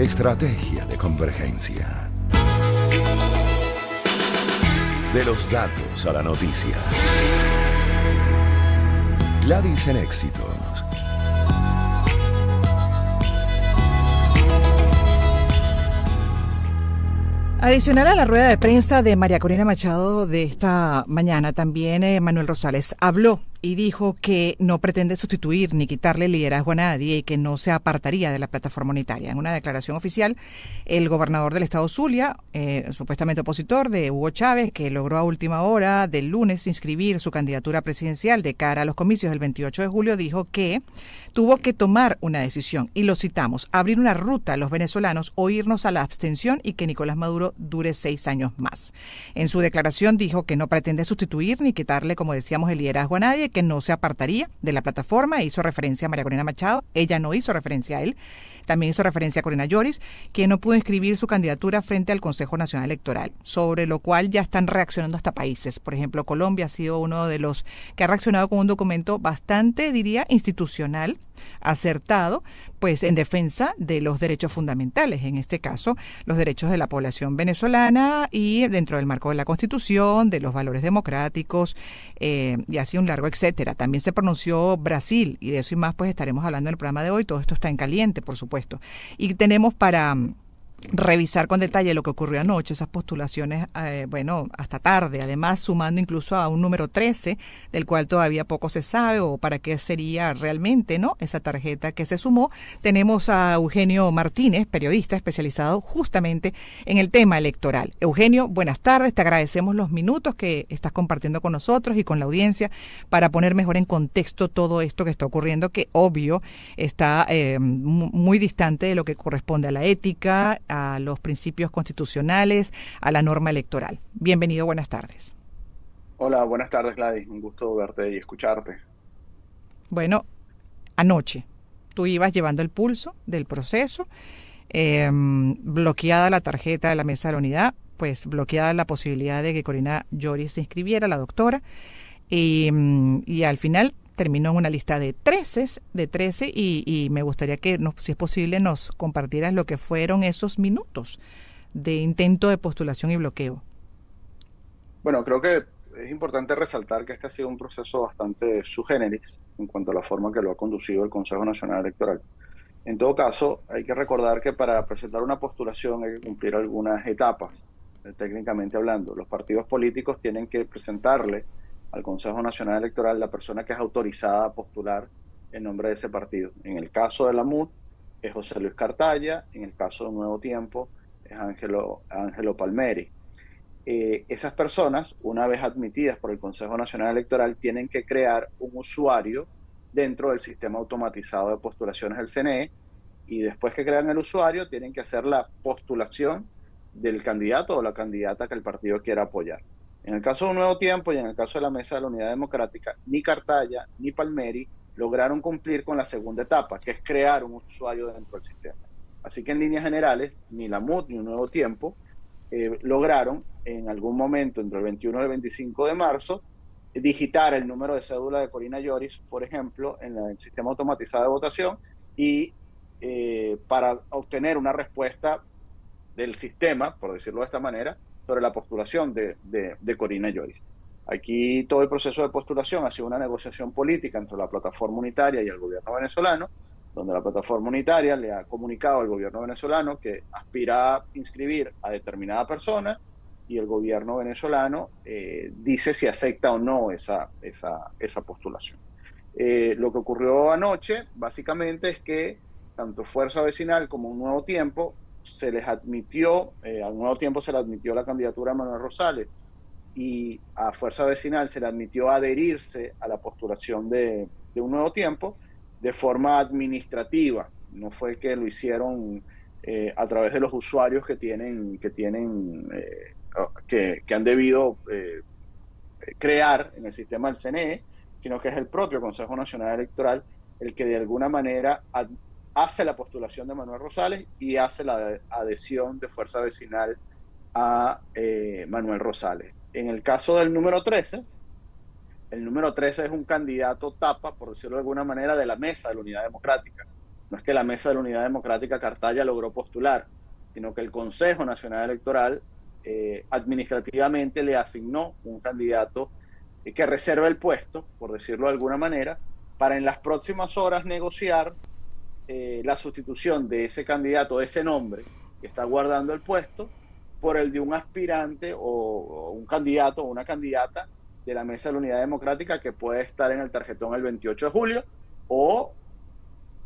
Estrategia de convergencia. De los datos a la noticia. Gladys en Éxitos. Adicional a la rueda de prensa de María Corina Machado de esta mañana, también Manuel Rosales habló y dijo que no pretende sustituir ni quitarle liderazgo a nadie y que no se apartaría de la plataforma unitaria. En una declaración oficial, el gobernador del estado Zulia, supuestamente opositor de Hugo Chávez, que logró a última hora del lunes inscribir su candidatura presidencial de cara a los comicios del 28 de julio, dijo que tuvo que tomar una decisión, y lo citamos: abrir una ruta a los venezolanos o irnos a la abstención y que Nicolás Maduro dure 6 años más. En su declaración dijo que no pretende sustituir ni quitarle, como decíamos, el liderazgo a nadie, que no se apartaría de la plataforma. Hizo referencia a María Corina Machado, ella no hizo referencia a él. También hizo referencia a Corina Lloris, quien no pudo inscribir su candidatura frente al Consejo Nacional Electoral, sobre lo cual ya están reaccionando hasta países. Por ejemplo, Colombia ha sido uno de los que ha reaccionado con un documento bastante, diría, institucional, acertado, pues en defensa de los derechos fundamentales, en este caso, los derechos de la población venezolana y dentro del marco de la Constitución, de los valores democráticos, y así un largo etcétera. También se pronunció Brasil, y de eso y más pues estaremos hablando en el programa de hoy. Todo esto está en caliente, por supuesto. Y tenemos para revisar con detalle lo que ocurrió anoche, esas postulaciones, hasta tarde, además sumando incluso a un número 13, del cual todavía poco se sabe o para qué sería realmente, ¿no?, esa tarjeta que se sumó. Tenemos a Eugenio Martínez, periodista especializado justamente en el tema electoral. Eugenio, buenas tardes, te agradecemos los minutos que estás compartiendo con nosotros y con la audiencia para poner mejor en contexto todo esto que está ocurriendo, que obvio está muy distante de lo que corresponde a la ética, a los principios constitucionales, a la norma electoral. Bienvenido, buenas tardes. Hola, buenas tardes, Gladys. Un gusto verte y escucharte. Bueno, anoche tú ibas llevando el pulso del proceso, bloqueada la tarjeta de la Mesa de la Unidad, pues bloqueada la posibilidad de que Corina Lloris se inscribiera, la doctora, y al final terminó en una lista de 13 y me gustaría que, si es posible, nos compartieras lo que fueron esos minutos de intento de postulación y bloqueo. Bueno, creo que es importante resaltar que este ha sido un proceso bastante sui generis en cuanto a la forma que lo ha conducido el Consejo Nacional Electoral. En todo caso, hay que recordar que para presentar una postulación hay que cumplir algunas etapas, técnicamente hablando. Los partidos políticos tienen que presentarle al Consejo Nacional Electoral la persona que es autorizada a postular en nombre de ese partido. En el caso de la MUD es José Luis Cartaya, en el caso de Nuevo Tiempo es Ángelo Palmeri. Esas personas, una vez admitidas por el Consejo Nacional Electoral, tienen que crear un usuario dentro del sistema automatizado de postulaciones del CNE, y después que crean el usuario tienen que hacer la postulación del candidato o la candidata que el partido quiera apoyar. En el caso de Un Nuevo Tiempo y en el caso de la Mesa de la Unidad Democrática, ni Cartaya ni Palmeri lograron cumplir con la segunda etapa, que es crear un usuario dentro del sistema. Así que en líneas generales, ni la MUD ni Un Nuevo Tiempo lograron en algún momento entre el 21 y el 25 de marzo digitar el número de cédula de Corina Lloris, por ejemplo, en el sistema automatizado de votación, y para obtener una respuesta del sistema, por decirlo de esta manera, sobre la postulación de Corina Lloris. Aquí todo el proceso de postulación ha sido una negociación política entre la plataforma unitaria y el gobierno venezolano, donde la plataforma unitaria le ha comunicado al gobierno venezolano que aspira a inscribir a determinada persona, y el gobierno venezolano dice si acepta o no esa postulación. Lo que ocurrió anoche, básicamente, es que tanto Fuerza Vecinal como Un Nuevo Tiempo se les admitió, al Nuevo Tiempo se le admitió la candidatura de Manuel Rosales, y a Fuerza Vecinal se le admitió adherirse a la postulación de Un Nuevo Tiempo de forma administrativa. No fue que lo hicieron a través de los usuarios que han debido crear en el sistema del CNE, sino que es el propio Consejo Nacional Electoral el que de alguna manera hace la postulación de Manuel Rosales y hace la adhesión de Fuerza Vecinal a Manuel Rosales. En el caso del número 13, el número 13 es un candidato tapa, por decirlo de alguna manera, de la Mesa de la Unidad Democrática. no es que la Mesa de la Unidad Democrática Cartaya logró postular, sino que el Consejo Nacional Electoral administrativamente le asignó un candidato que reserva el puesto, por decirlo de alguna manera, para en las próximas horas negociar la sustitución de ese candidato, de ese nombre que está guardando el puesto, por el de un aspirante o un candidato o una candidata de la Mesa de la Unidad Democrática que puede estar en el tarjetón el 28 de julio, o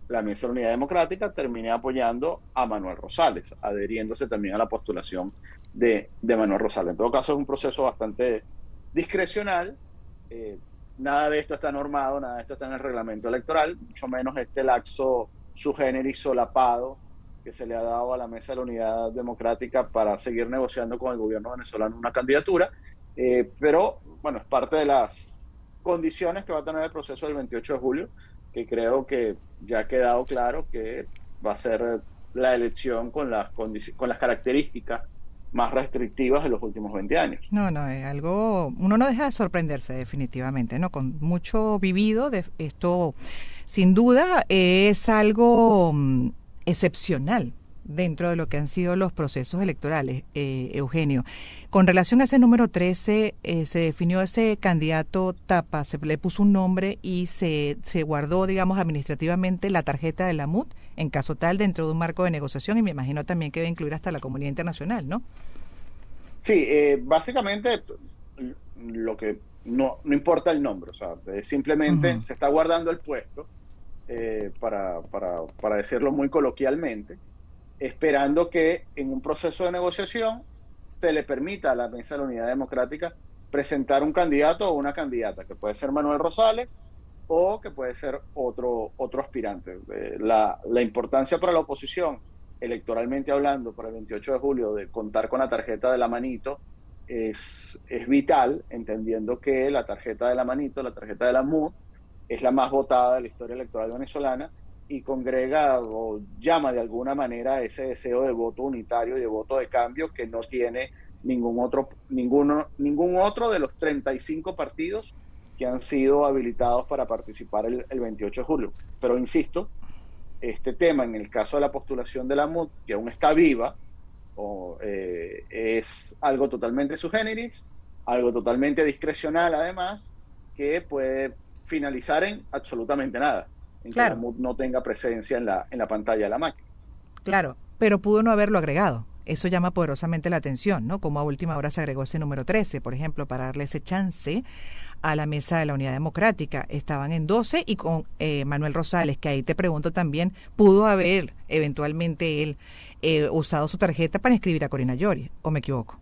la Mesa de la Unidad Democrática termine apoyando a Manuel Rosales, adheriéndose también a la postulación de Manuel Rosales. En todo caso, es un proceso bastante discrecional. Nada de esto está normado, nada de esto está en el reglamento electoral, mucho menos este laxo su generis solapado que se le ha dado a la Mesa de la Unidad Democrática para seguir negociando con el gobierno venezolano una candidatura. Pero, bueno, es parte de las condiciones que va a tener el proceso del 28 de julio, que creo que ya ha quedado claro que va a ser la elección con las características más restrictivas de los últimos 20 años. No, es algo, uno no deja de sorprenderse definitivamente, ¿no? Con mucho vivido, esto sin duda es algo excepcional dentro de lo que han sido los procesos electorales, Eugenio. Con relación a ese número 13, se definió ese candidato tapa, se le puso un nombre y se guardó, digamos, administrativamente la tarjeta de la MUD, en caso tal, dentro de un marco de negociación, y me imagino también que debe incluir hasta la comunidad internacional, ¿no? Sí, básicamente lo que no importa el nombre, o sea, simplemente se está guardando el puesto, para decirlo muy coloquialmente, esperando que en un proceso de negociación se le permita a la Mesa de la Unidad Democrática presentar un candidato o una candidata, que puede ser Manuel Rosales o que puede ser otro aspirante. La importancia para la oposición, electoralmente hablando, para el 28 de julio, de contar con la tarjeta de la manito, es vital, entendiendo que la tarjeta de la manito, la tarjeta de la MUD, es la más votada de la historia electoral venezolana y congrega o llama de alguna manera ese deseo de voto unitario y de voto de cambio que no tiene ningún otro de los 35 partidos que han sido habilitados para participar el 28 de julio. Pero insisto, este tema, en el caso de la postulación de la MUD, que aún está viva, es algo totalmente sui generis, algo totalmente discrecional además, que puede finalizar en absolutamente nada, en claro, que la MUD no tenga presencia en la pantalla de la máquina. Claro, pero pudo no haberlo agregado. Eso llama poderosamente la atención, ¿no? Como a última hora se agregó ese número 13, por ejemplo, para darle ese chance a la Mesa de la Unidad Democrática. Estaban en 12 y con Manuel Rosales, que ahí te pregunto también, ¿pudo haber eventualmente él usado su tarjeta para inscribir a Corina Lloris, o me equivoco?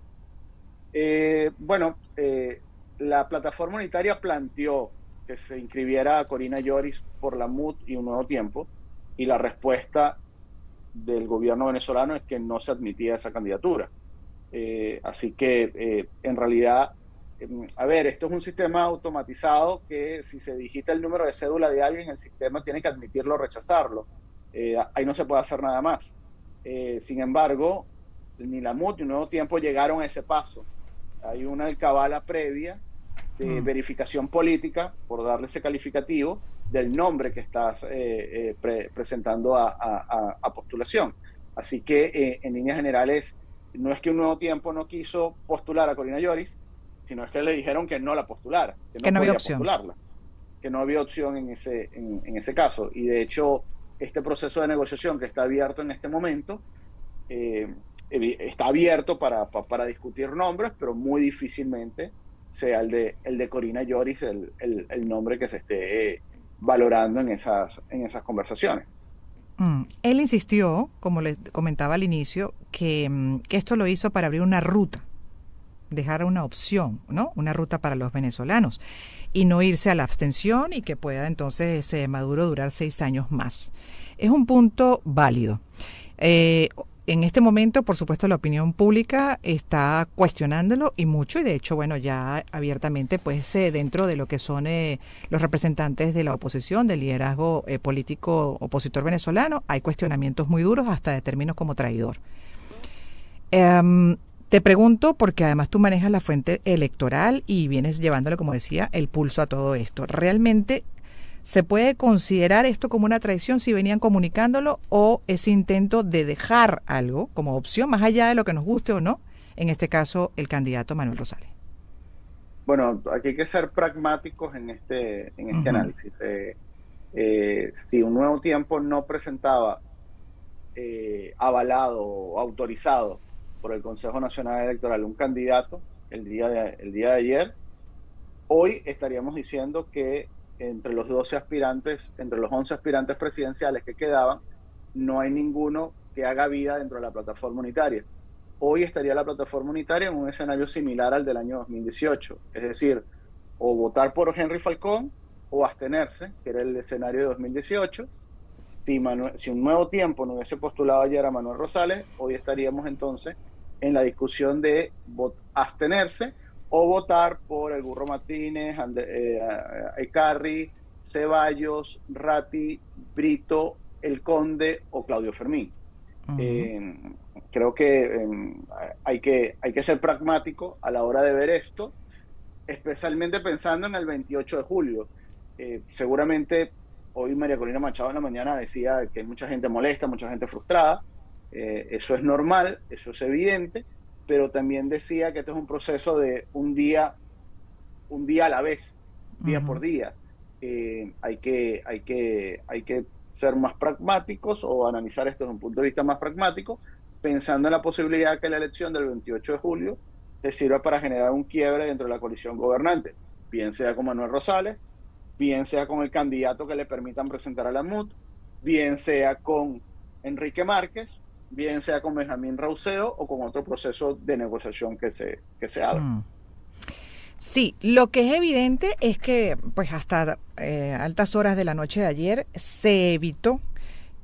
La plataforma unitaria planteó que se inscribiera a Corina Lloris por la MUD y Un Nuevo Tiempo, y la respuesta del gobierno venezolano es que no se admitía esa candidatura. Así que en realidad, esto es un sistema automatizado que si se digita el número de cédula de alguien, el sistema tiene que admitirlo o rechazarlo. Ahí no se puede hacer nada más. Sin embargo, ni la MUD ni Un Nuevo Tiempo llegaron a ese paso. Hay una alcabala previa de verificación política, por darle ese calificativo, del nombre que estás presentando a postulación. Así que, en líneas generales, no es que Un Nuevo Tiempo no quiso postular a Corina Lloris, sino es que le dijeron que no la postulara, que no podía postularla, que no había opción en ese caso. Y de hecho, este proceso de negociación que está abierto en este momento, está abierto para discutir nombres, pero muy difícilmente sea el de Corina Lloris el nombre que se esté valorando en esas conversaciones. Él insistió, como le comentaba al inicio, que esto lo hizo para abrir una ruta, dejar una opción, ¿no? Una ruta para los venezolanos y no irse a la abstención y que pueda entonces ese Maduro durar 6 años más. Es un punto válido. En este momento, por supuesto, la opinión pública está cuestionándolo y mucho, y de hecho, bueno, ya abiertamente, pues, dentro de lo que son los representantes de la oposición, del liderazgo político opositor venezolano, hay cuestionamientos muy duros, hasta de términos como traidor. Te pregunto, porque además tú manejas la fuente electoral y vienes llevándole, como decía, el pulso a todo esto. ¿Realmente ¿Se puede considerar esto como una traición si venían comunicándolo o ese intento de dejar algo como opción, más allá de lo que nos guste o no, en este caso el candidato Manuel Rosales? Bueno, aquí hay que ser pragmáticos en este Ujú, análisis. Si un nuevo tiempo no presentaba avalado o autorizado por el Consejo Nacional Electoral un candidato el día de ayer, hoy estaríamos diciendo que entre los 12 aspirantes, entre los 11 aspirantes presidenciales que quedaban, no hay ninguno que haga vida dentro de la plataforma unitaria. Hoy estaría la plataforma unitaria en un escenario similar al del año 2018, es decir, o votar por Henry Falcón o abstenerse, que era el escenario de 2018. Si un nuevo tiempo no hubiese postulado ayer a Manuel Rosales, hoy estaríamos entonces en la discusión de abstenerse o votar por el Burro Martínez, Ecarri, Ceballos, Ratti, Brito, El Conde o Claudio Fermín. ujú. Eh, Creo que hay que ser pragmático a la hora de ver esto, especialmente pensando en el 28 de julio. Seguramente hoy María Corina Machado en la mañana decía que hay mucha gente molesta, mucha gente frustrada. Eso es normal, eso es evidente, pero también decía que esto es un proceso de un día a la vez, día por Ujú. día. Hay que ser más pragmáticos o analizar esto desde un punto de vista más pragmático, pensando en la posibilidad que la elección del 28 de julio te sirva para generar un quiebre dentro de la coalición gobernante, bien sea con Manuel Rosales, bien sea con el candidato que le permitan presentar a la MUT, bien sea con Enrique Márquez, bien sea con Benjamín Rauseo o con otro proceso de negociación que se abra. Mm. Sí, lo que es evidente es que pues hasta altas horas de la noche de ayer se evitó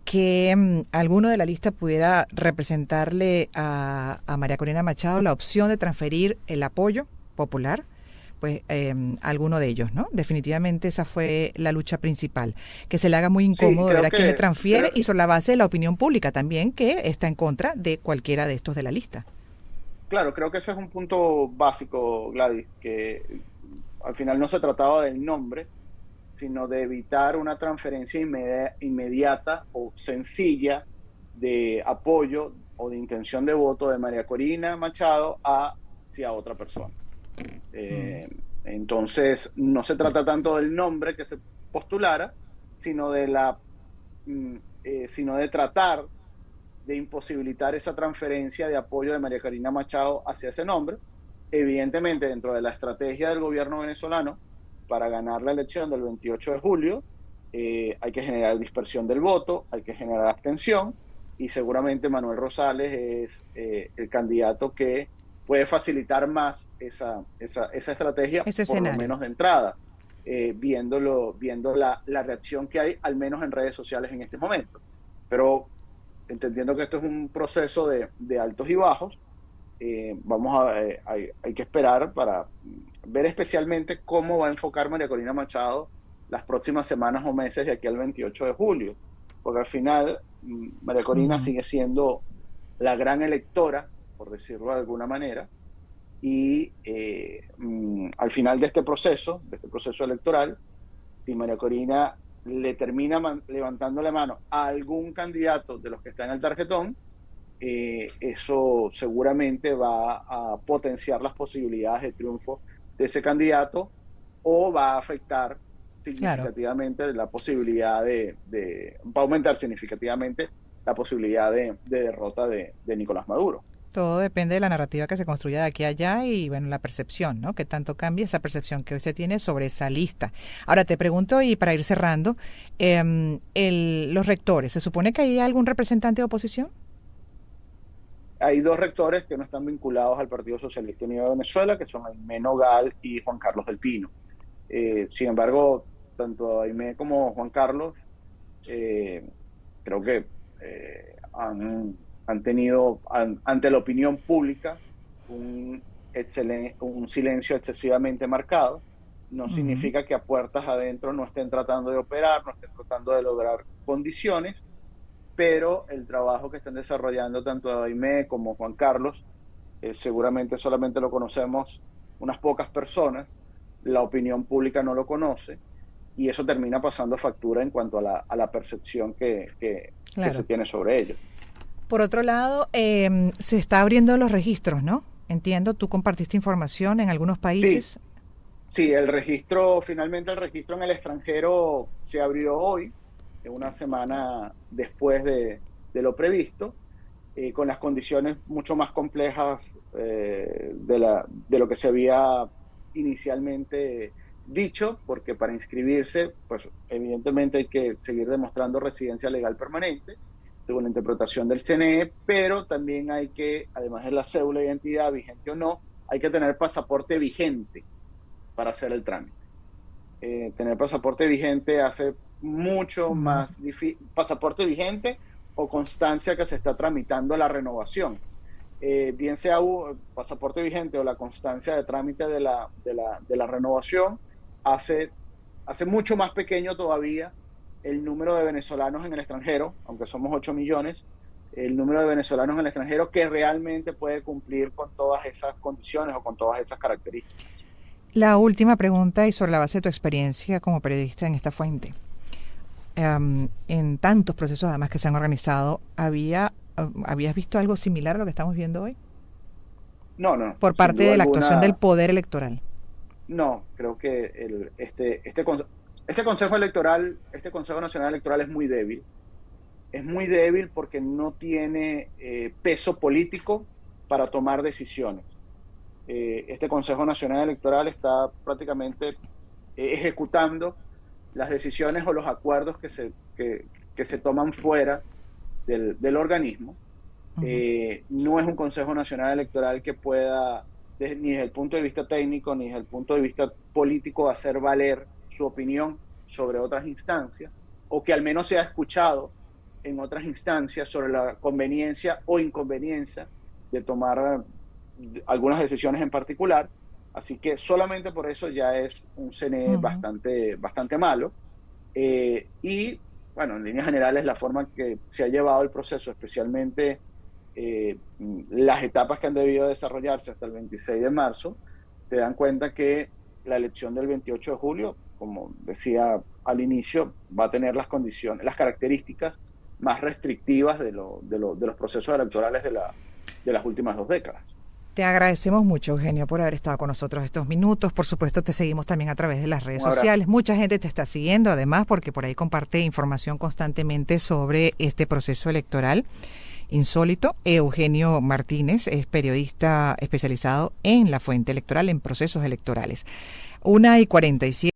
que alguno de la lista pudiera representarle a María Corina Machado la opción de transferir el apoyo popular, pues a alguno de ellos, ¿no? Definitivamente esa fue la lucha principal, que se le haga muy Sí, incómodo ver a quién le transfiere creo, y sobre la base de la opinión pública también, que está en contra de cualquiera de estos de la lista. claro, creo que ese es un punto básico, Gladys, que al final no se trataba del nombre, sino de evitar una transferencia inmediata o sencilla de apoyo o de intención de voto de María Corina Machado hacia otra persona. Mm. Eh, entonces, no se trata tanto del nombre que se postulara, sino de sino de tratar de imposibilitar esa transferencia de apoyo de María Corina Machado hacia ese nombre. Evidentemente, dentro de la estrategia del gobierno venezolano para ganar la elección del 28 de julio, hay que generar dispersión del voto, hay que generar abstención, y seguramente Manuel Rosales es el candidato que puede facilitar más esa estrategia, Ese por lo escenario. menos de entrada, viendo la reacción que hay, al menos en redes sociales en este momento. Pero entendiendo que esto es un proceso de altos y bajos, hay que esperar para ver especialmente cómo va a enfocar María Corina Machado las próximas semanas o meses de aquí al 28 de julio, porque al final María Corina Ujú. sigue siendo la gran electora, por decirlo de alguna manera, y al final de este proceso electoral, si María Corina le termina levantando la mano a algún candidato de los que está en el tarjetón, eso seguramente va a potenciar las posibilidades de triunfo de ese candidato o va a afectar Claro. significativamente la posibilidad va a aumentar significativamente la posibilidad de derrota de Nicolás Maduro. Todo depende de la narrativa que se construya de aquí a allá y, bueno, la percepción, ¿no? Que tanto cambia esa percepción que hoy se tiene sobre esa lista. Ahora te pregunto, y para ir cerrando, los rectores, ¿se supone que hay algún representante de oposición? Hay dos rectores que no están vinculados al Partido Socialista Unido de Venezuela, que son Aimé Nogal y Juan Carlos del Pino. Sin embargo, tanto Aimé como Juan Carlos eh, creo que han tenido ante la opinión pública un silencio excesivamente marcado. No Ujú. significa que a puertas adentro no estén tratando de operar, no estén tratando de lograr condiciones, pero el trabajo que están desarrollando tanto Aimé como Juan Carlos, seguramente solamente lo conocemos unas pocas personas, la opinión pública no lo conoce, y eso termina pasando factura en cuanto a la percepción que se tiene sobre ellos. Por otro lado, se está abriendo los registros, ¿no? Entiendo, tú compartiste información en algunos países. Sí, finalmente el registro en el extranjero se abrió hoy, una semana después de lo previsto, con las condiciones mucho más complejas de lo que se había inicialmente dicho, porque para inscribirse, pues evidentemente hay que seguir demostrando residencia legal permanente, según la interpretación del CNE, pero también hay que, además de la cédula de identidad, vigente o no, hay que tener pasaporte vigente para hacer el trámite. Tener pasaporte vigente hace mucho más difícil, pasaporte vigente o constancia que se está tramitando la renovación. Bien sea pasaporte vigente o la constancia de trámite de la renovación, hace mucho más pequeño todavía el número de venezolanos en el extranjero, aunque somos 8 millones, el número de venezolanos en el extranjero que realmente puede cumplir con todas esas condiciones o con todas esas características. La última pregunta, y sobre la base de tu experiencia como periodista en esta fuente. En tantos procesos además que se han organizado, ¿habías visto algo similar a lo que estamos viendo hoy? No. Por parte de la actuación del poder electoral. No, creo que este Consejo Electoral, este Consejo Nacional Electoral es muy débil. Es muy débil porque no tiene peso político para tomar decisiones. Este Consejo Nacional Electoral está prácticamente ejecutando las decisiones o los acuerdos que se toman fuera del organismo. No es un Consejo Nacional Electoral que pueda, ni desde el punto de vista técnico, ni desde el punto de vista político, hacer valer su opinión sobre otras instancias, o que al menos sea escuchado en otras instancias sobre la conveniencia o inconveniencia de tomar algunas decisiones en particular. Así que solamente por eso ya es un CNE bastante malo. Y bueno, en líneas generales, la forma que se ha llevado el proceso, especialmente las etapas que han debido desarrollarse hasta el 26 de marzo, te dan cuenta que la elección del 28 de julio, como decía al inicio, va a tener las condiciones, las características más restrictivas de los procesos electorales de las últimas 2 décadas. Te agradecemos mucho, Eugenio, por haber estado con nosotros estos minutos. Por supuesto, te seguimos también a través de las redes sociales. Mucha gente te está siguiendo, además, porque por ahí comparte información constantemente sobre este proceso electoral insólito. Eugenio Martínez es periodista especializado en la fuente electoral, en procesos electorales. 1:47.